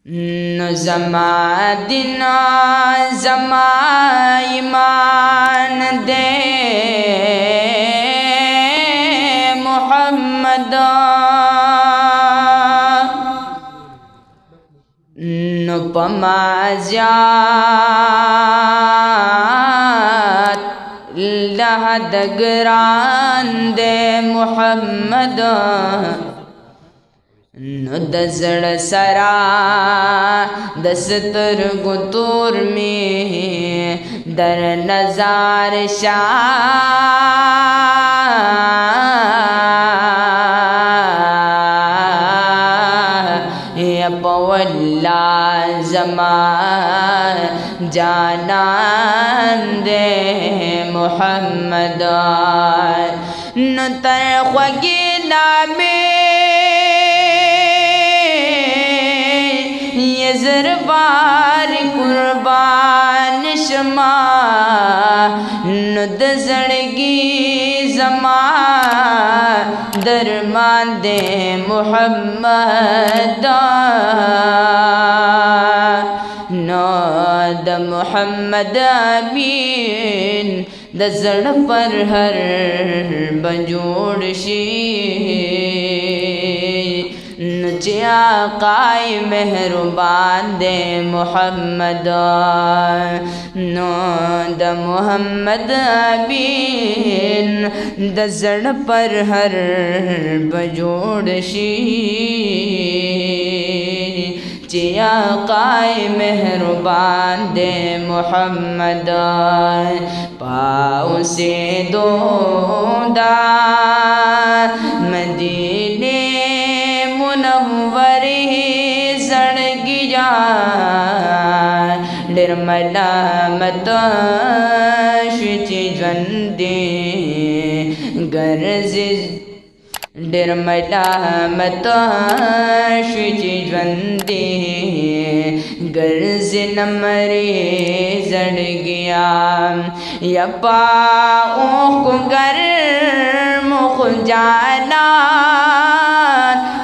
ज़मा दिना ज़मा ईमान दे मोहम्मद नुपमा ज़ात लहदगरान दे मोहम्मद दजड़ सरा दस्तर गुतूर में दर नजार शाह पवल्ला जमा जानान दे मोहम्मद न तरख्वगी नामे ज़रबार कुर्बान शमा नुद जड़गी जमा दरमान दे मोहम्मद नौद मोहम्मद अमीन दजड़ पर हर बंजोड़ शी आकाए मेहरबान दे मोहम्मद नौद मोहम्मद अमीन दजड़ पर हर बजोड़ शी आकाए मेहरबान दे मोहम्मद पाँव से दोदा मदीने मुनव्वरे जड़गिया डर मलामत शुचि जंदे गर्ज डर मलामत शुचि जंदे गर्ज नमरे जड़ गया या पाओ को गर मुख जाना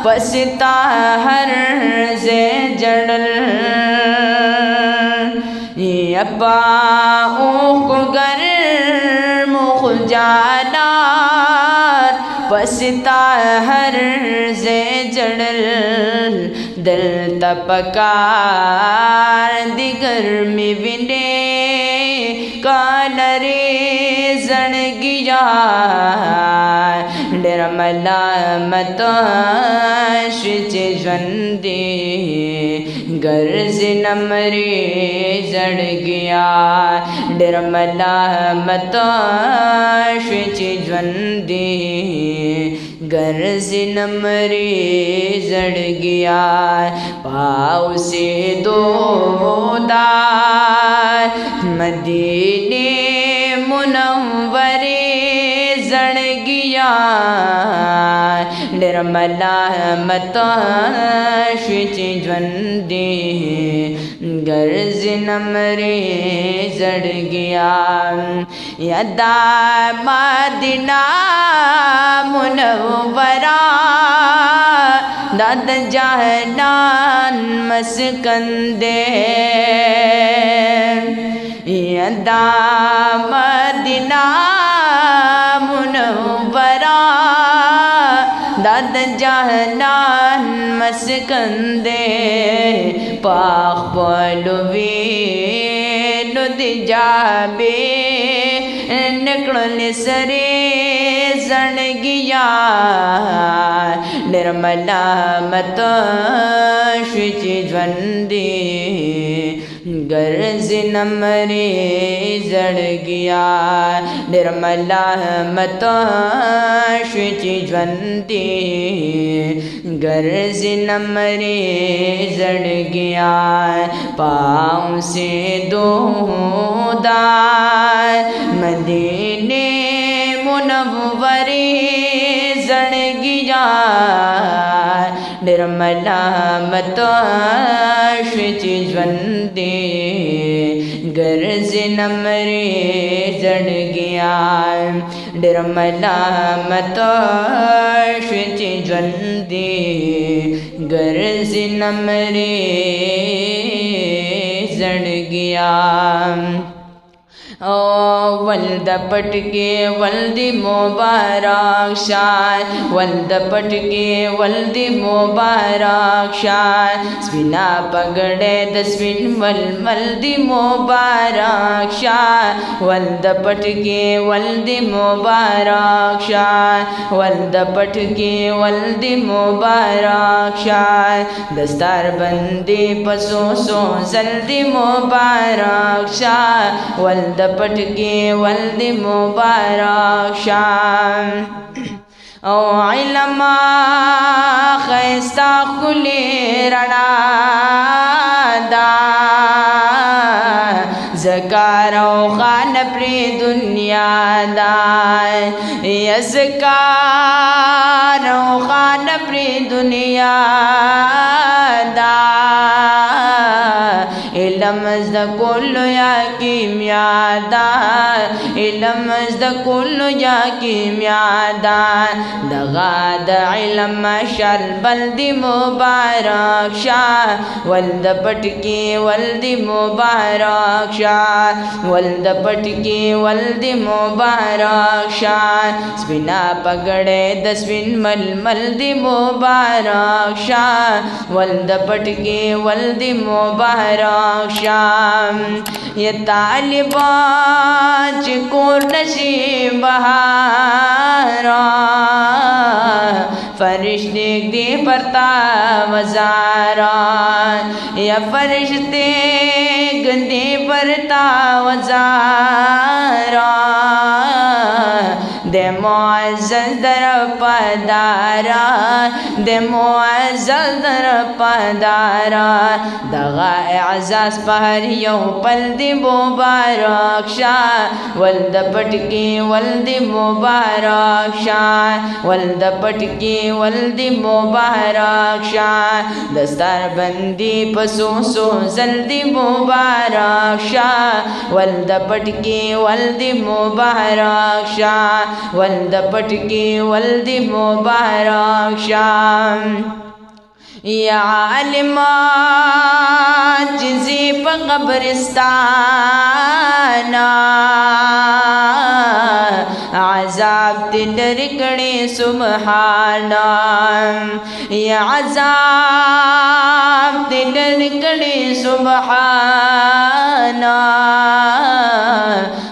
पसता हर से जड़ल अब्बाओ को गर मुख जाना पसता हर से जड़ल दिल तपकार दिगर में विने कानरे जड़ गिया डर मलामत शुचि जंदे गर्ज नमरे जड़ गया डर मलामत शुचि जंदे गर्ज नमरे जड़ गया पाँव से दोदा मदीने मुनव्वरे जड़ गया डर मलामत शुचि जंदे गर्ज नमरे जड़ गया यदा मदीना मुनव्वरा दाद जहनान मस्कंदे यदा मदीना मुनव्वरा दाद जहनान मस्कंदे पाख पलवे नुद जाबे नकल सरे जड़ गया निर्मलामत शुचि जंदे गर्ज नमरे जड़ गया निर्मलामत शुचि जंदे गर्ज नमरे जड़ गया पाँव से दोदा मदीने मुनव्वरे जड़ गया निर्मलामत शुचि जंदे गर्ज नमरे जड़ गया ډېر ملامت شوې چې ژوندې ګرځي نمرې زړګیا ولد پټکي ولد مبارک شان ولد پټکي ولد مبارک شان سپینا پګړې د سپین ململ دی مبارک شان ولد پټکي ولد مبارک شان ولد پټکي ولد مبارک شان دستار بندي پسو سو زلدي مبارک شان ولد پټکی ولد مبارک شان او علم خیستا خلی رڼا دا زکار او خان پر دنیا دا یزکار او خان پر دنیا دا علم از د کل یا کیمیا دا علم از د کل یا کیمیا دا دغا د علم شل بلد مبارک شاه ولد پټکی ولد مبارک شاه ولد پټکی ولد مبارک شاه سپینا پګړې د سپین ململ دی مبارک شاه ولد پټکی ولد مبارک شام یہ طالبان چی کور نشی بہارا فرشتے دی پرتا وزاران یا فرشتے گندے پرتا وزاران دے معزز در پدارا دے معزز در پدارا دغا اعزاز پہر یو پل دی مبارک شاہ ولد پٹکی ولد مبارک شاہ ولد پٹکی ولد مبارک شاہ دستار بندی پسو سو زلدی مبارک شاہ ولد پٹکی ولد مبارک شاہ ولد پٹکی ولد مبارک شاہ یا عالمان جزی پا قبرستانا عذاب تلر کڑی سبحانا یا عذاب تلر کڑی سبحانا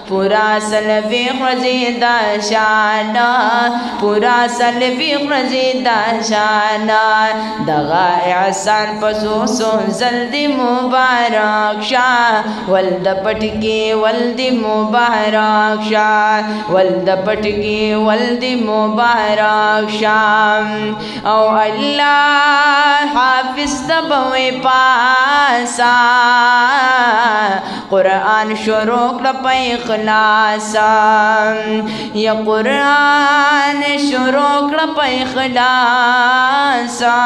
پورا سلوی خرزیدہ شانا پورا سلوی خرزیدہ شانا دغا احسان پسو سو زلدی مبارک شاہ ولد پٹکی ولد مبارک شاہ ولد پٹکی ولد مبارک شاہ او اللہ حافظ تبوی پاسا قرآن شروع لپای خلاصا یا قرآن شروع لپای خلاصا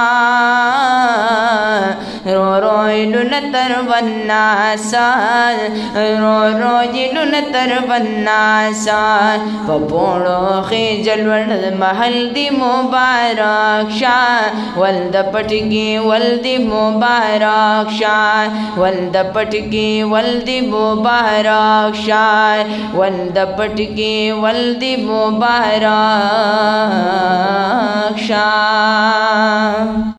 رو رو لنتر بناسا رو رو لنتر بناسا پپوڑو خیجل ورد محل دی مبارک شاہ ولد پٹکی ولد مبارک شاہ ولد پٹکی ولد مبارک شاہ ولد پٹکی ولد مبارک شاہ